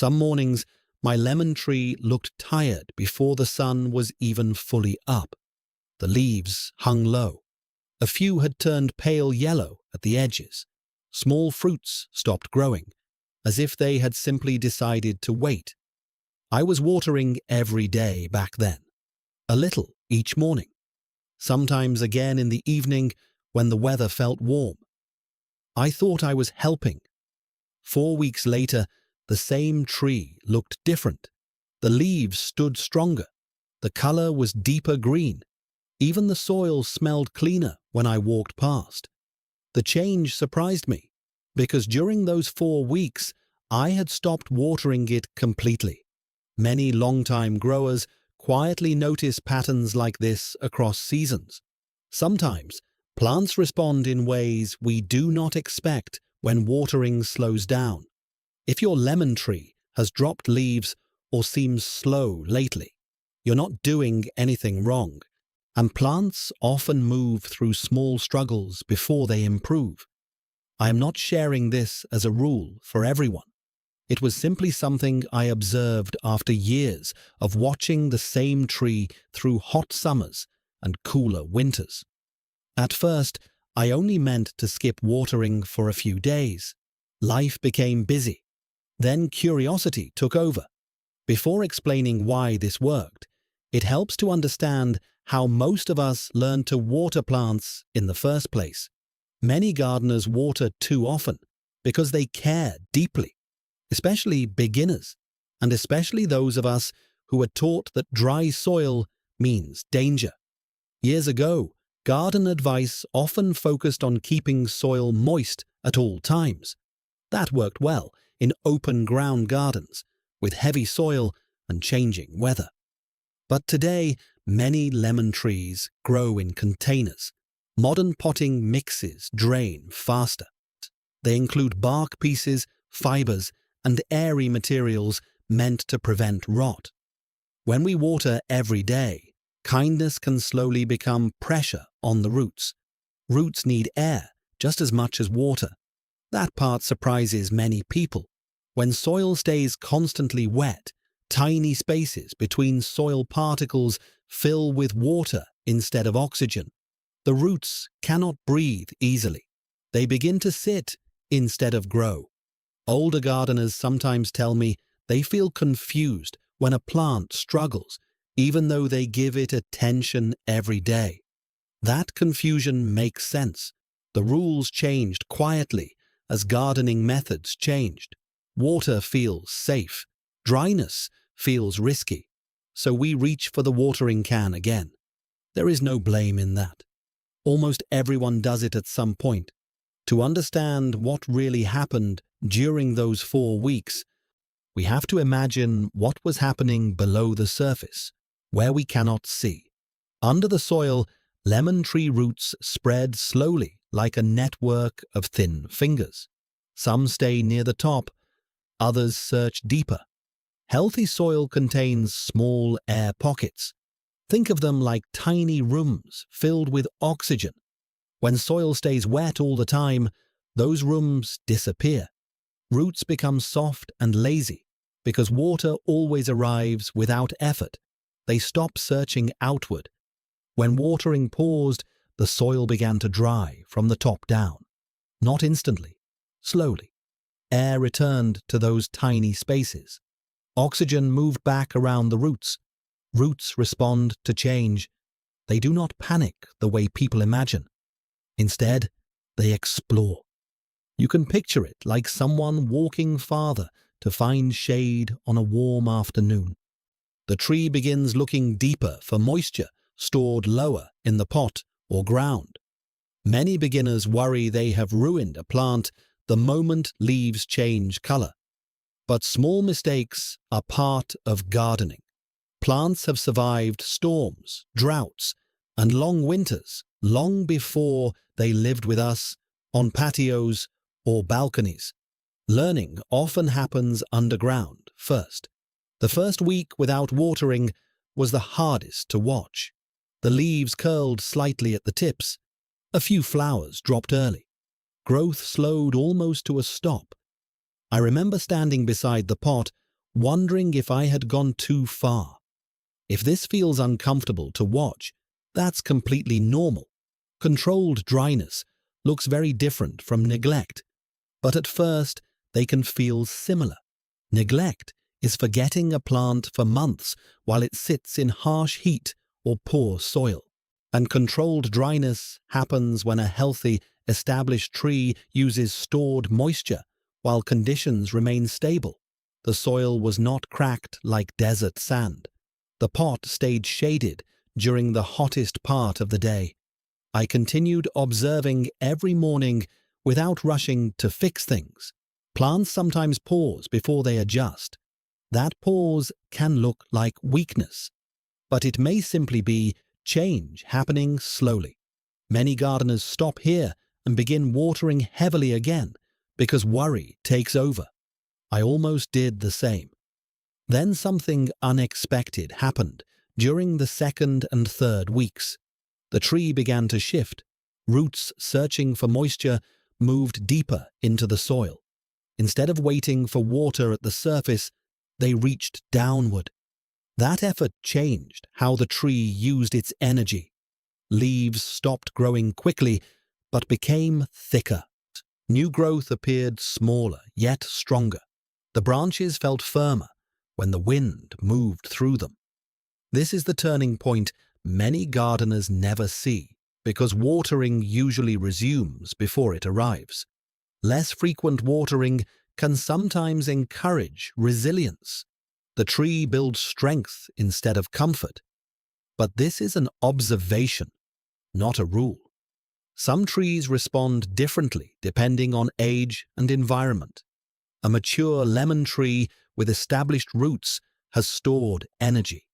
Some mornings, my lemon tree looked tired before the sun was even fully up. The leaves hung low. A few had turned pale yellow at the edges. Small fruits stopped growing, as if they had simply decided to wait. I was watering every day back then, a little each morning, sometimes again in the evening when the weather felt warm. I thought I was helping. 4 weeks later, the same tree looked different. The leaves stood stronger. The color was deeper green. Even the soil smelled cleaner when I walked past. The change surprised me, because during those 4 weeks, I had stopped watering it completely. Many long-time growers quietly notice patterns like this across seasons. Sometimes, plants respond in ways we do not expect when watering slows down. If your lemon tree has dropped leaves or seems slow lately, you're not doing anything wrong, and plants often move through small struggles before they improve. I am not sharing this as a rule for everyone. It was simply something I observed after years of watching the same tree through hot summers and cooler winters. At first, I only meant to skip watering for a few days. Life became busy. Then curiosity took over. Before explaining why this worked, it helps to understand how most of us learn to water plants in the first place. Many gardeners water too often because they care deeply, especially beginners, and especially those of us who are taught that dry soil means danger. Years ago, garden advice often focused on keeping soil moist at all times. That worked well in open ground gardens with heavy soil and changing weather. But today, many lemon trees grow in containers. Modern potting mixes drain faster. They include bark pieces, fibers, and airy materials meant to prevent rot. When we water every day, kindness can slowly become pressure on the roots. Roots need air just as much as water. That part surprises many people. When soil stays constantly wet, tiny spaces between soil particles fill with water instead of oxygen. The roots cannot breathe easily. They begin to sit instead of grow. Older gardeners sometimes tell me they feel confused when a plant struggles, even though they give it attention every day. That confusion makes sense. The rules changed quietly as gardening methods changed. Water feels safe. Dryness feels risky. So we reach for the watering can again. There is no blame in that. Almost everyone does it at some point. To understand what really happened during those 4 weeks, we have to imagine what was happening below the surface, where we cannot see. Under the soil, lemon tree roots spread slowly like a network of thin fingers. Some stay near the top, others search deeper. Healthy soil contains small air pockets. Think of them like tiny rooms filled with oxygen. When soil stays wet all the time, those rooms disappear. Roots become soft and lazy because water always arrives without effort. They stop searching outward. When watering paused, the soil began to dry from the top down. Not instantly, slowly. Air returned to those tiny spaces. Oxygen moved back around the roots. Roots respond to change. They do not panic the way people imagine. Instead, they explore. You can picture it like someone walking farther to find shade on a warm afternoon. The tree begins looking deeper for moisture stored lower in the pot or ground. Many beginners worry they have ruined a plant the moment leaves change color. But small mistakes are part of gardening. Plants have survived storms, droughts, and long winters long before they lived with us on patios or balconies. Learning often happens underground first. The first week without watering was the hardest to watch. The leaves curled slightly at the tips. A few flowers dropped early. Growth slowed almost to a stop. I remember standing beside the pot, wondering if I had gone too far. If this feels uncomfortable to watch, that's completely normal. Controlled dryness looks very different from neglect, but at first they can feel similar. Neglect is forgetting a plant for months while it sits in harsh heat or poor soil. And controlled dryness happens when a healthy, established tree uses stored moisture while conditions remain stable. The soil was not cracked like desert sand. The pot stayed shaded during the hottest part of the day. I continued observing every morning without rushing to fix things. Plants sometimes pause before they adjust. That pause can look like weakness, but it may simply be change happening slowly. Many gardeners stop here and begin watering heavily again because worry takes over. I almost did the same. Then something unexpected happened during the second and third weeks. The tree began to shift. Roots searching for moisture moved deeper into the soil. Instead of waiting for water at the surface, they reached downward. That effort changed how the tree used its energy. Leaves stopped growing quickly, but became thicker. New growth appeared smaller, yet stronger. The branches felt firmer when the wind moved through them. This is the turning point many gardeners never see, because watering usually resumes before it arrives. Less frequent watering can sometimes encourage resilience. The tree builds strength instead of comfort. But this is an observation, not a rule. Some trees respond differently depending on age and environment. A mature lemon tree with established roots has stored energy.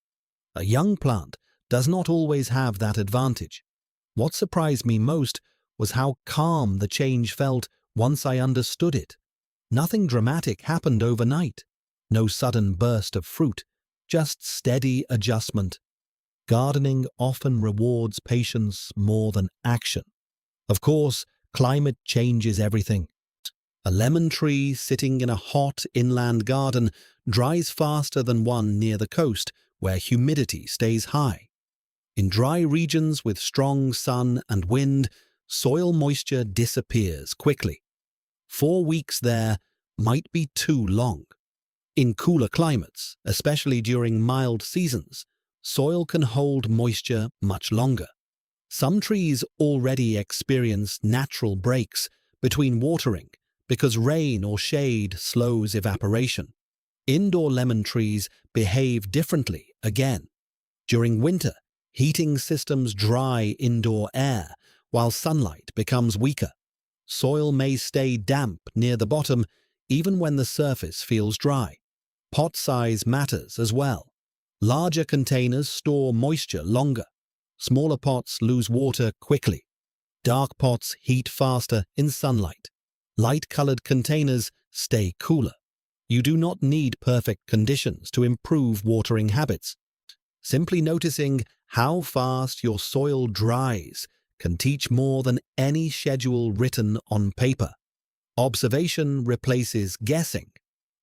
A young plant does not always have that advantage. What surprised me most was how calm the change felt once I understood it. Nothing dramatic happened overnight. No sudden burst of fruit, just steady adjustment. Gardening often rewards patience more than action. Of course, climate changes everything. A lemon tree sitting in a hot inland garden dries faster than one near the coast, where humidity stays high. In dry regions with strong sun and wind, soil moisture disappears quickly. 4 weeks there might be too long. In cooler climates, especially during mild seasons, soil can hold moisture much longer. Some trees already experience natural breaks between watering because rain or shade slows evaporation. Indoor lemon trees behave differently again. During winter, heating systems dry indoor air while sunlight becomes weaker. Soil may stay damp near the bottom even when the surface feels dry. Pot size matters as well. Larger containers store moisture longer. Smaller pots lose water quickly. Dark pots heat faster in sunlight. Light-colored containers stay cooler. You do not need perfect conditions to improve watering habits. Simply noticing how fast your soil dries can teach more than any schedule written on paper. Observation replaces guessing.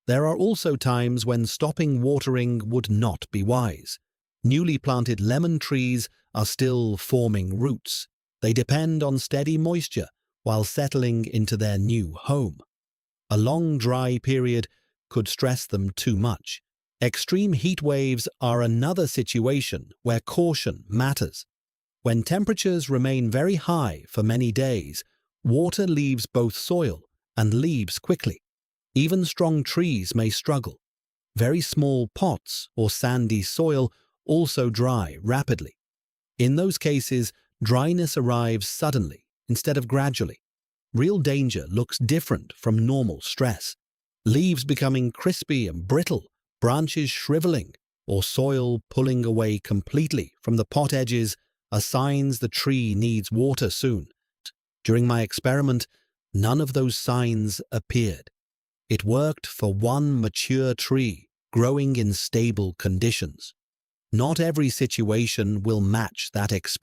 There are also times when stopping watering would not be wise. Newly planted lemon trees are still forming roots. They depend on steady moisture while settling into their new home. A long dry period could stress them too much. Extreme heat waves are another situation where caution matters. When temperatures remain very high for many days, water leaves both soil and leaves quickly. Even strong trees may struggle. Very small pots or sandy soil also dry rapidly. In those cases, dryness arrives suddenly instead of gradually. Real danger looks different from normal stress. Leaves becoming crispy and brittle, branches shriveling, or soil pulling away completely from the pot edges are signs the tree needs water soon. During my experiment, none of those signs appeared. It worked for one mature tree growing in stable conditions. Not every situation will match that experience.